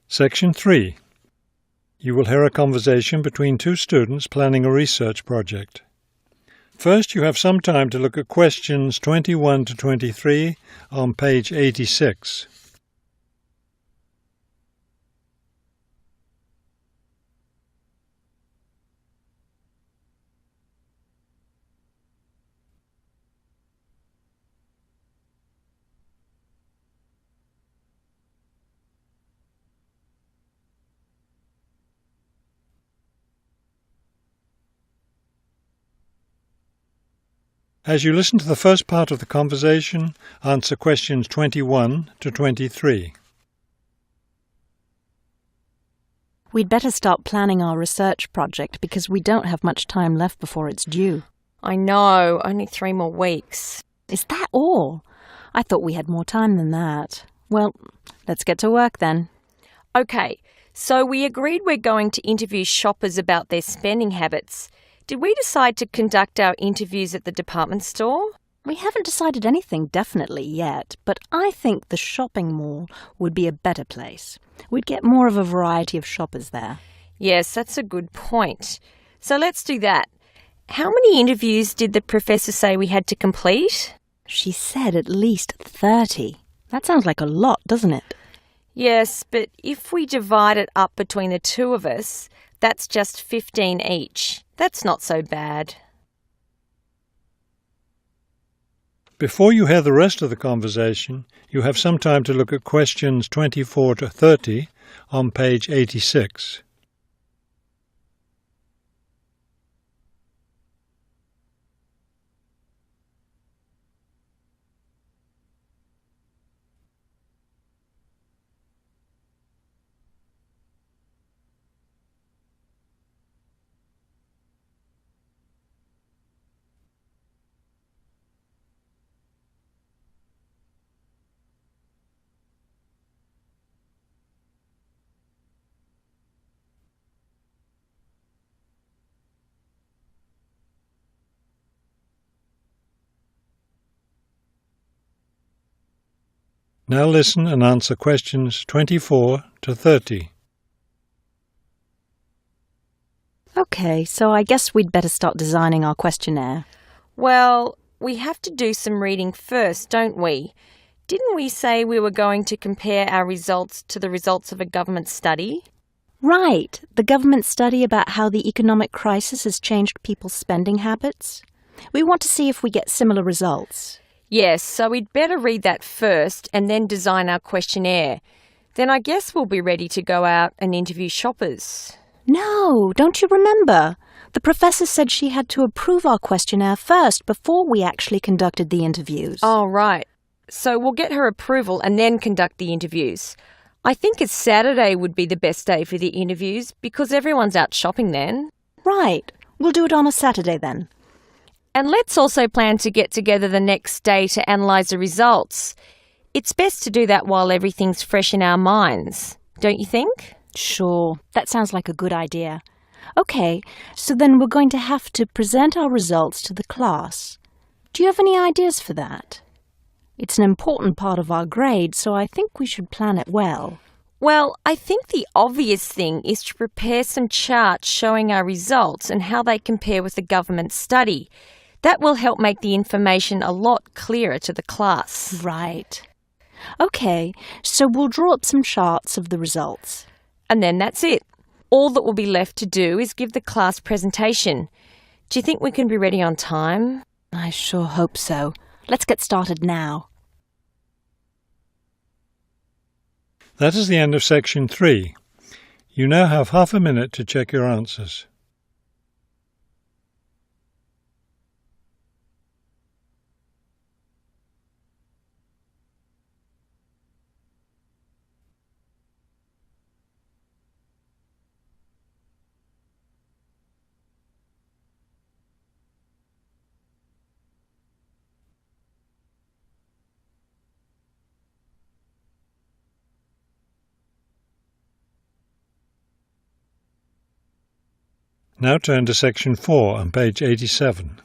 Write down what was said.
Section 3. You will hear a conversation between two students planning a research project. First, you have some time to look at questions 21 to 23 on page 86. As you listen to the first part of the conversation, answer questions 21 to 23. We'd better start planning our research project because we don't have much time left before it's due. I know, only 3 more weeks. Is that all? I thought we had more time than that. Well, let's get to work then. Okay, so we agreed we're going to interview shoppers about their spending habits. Did we decide to conduct our interviews at the department store? We haven't decided anything definitely yet, but I think the shopping mall would be a better place. We'd get more of a variety of shoppers there. Yes, that's a good point. So let's do that. How many interviews did the professor say we had to complete? She said at least 30. That sounds like a lot, doesn't it? Yes, but if we divide it up between the two of us, that's just 15 each. That's not so bad. Before you hear the rest of the conversation, you have some time to look at questions 24 to 30 on page 86. Now listen and answer questions 24 to 30. Okay, so I guess we'd better start designing our questionnaire. Well, we have to do some reading first, don't we? Didn't we say we were going to compare our results to the results of a government study? Right, the government study about how the economic crisis has changed people's spending habits. We want to see if we get similar results. Yes, so we'd better read that first and then design our questionnaire. Then I guess we'll be ready to go out and interview shoppers. No, don't you remember? The professor said she had to approve our questionnaire first before we actually conducted the interviews. Oh, right. So we'll get her approval and then conduct the interviews. I think a Saturday would be the best day for the interviews because everyone's out shopping then. Right. We'll do it on a Saturday then. And let's also plan to get together the next day to analyse the results. It's best to do that while everything's fresh in our minds, don't you think? Sure, that sounds like a good idea. Okay, so then we're going to have to present our results to the class. Do you have any ideas for that? It's an important part of our grade, so I think we should plan it well. Well, I think the obvious thing is to prepare some charts showing our results and how they compare with the government study. That will help make the information a lot clearer to the class. Right. Okay, so we'll draw up some charts of the results. And then that's it. All that will be left to do is give the class presentation. Do you think we can be ready on time? I sure hope so. Let's get started now. That is the end of section 3. You now have half a minute to check your answers. Now turn to section 4 on page 87.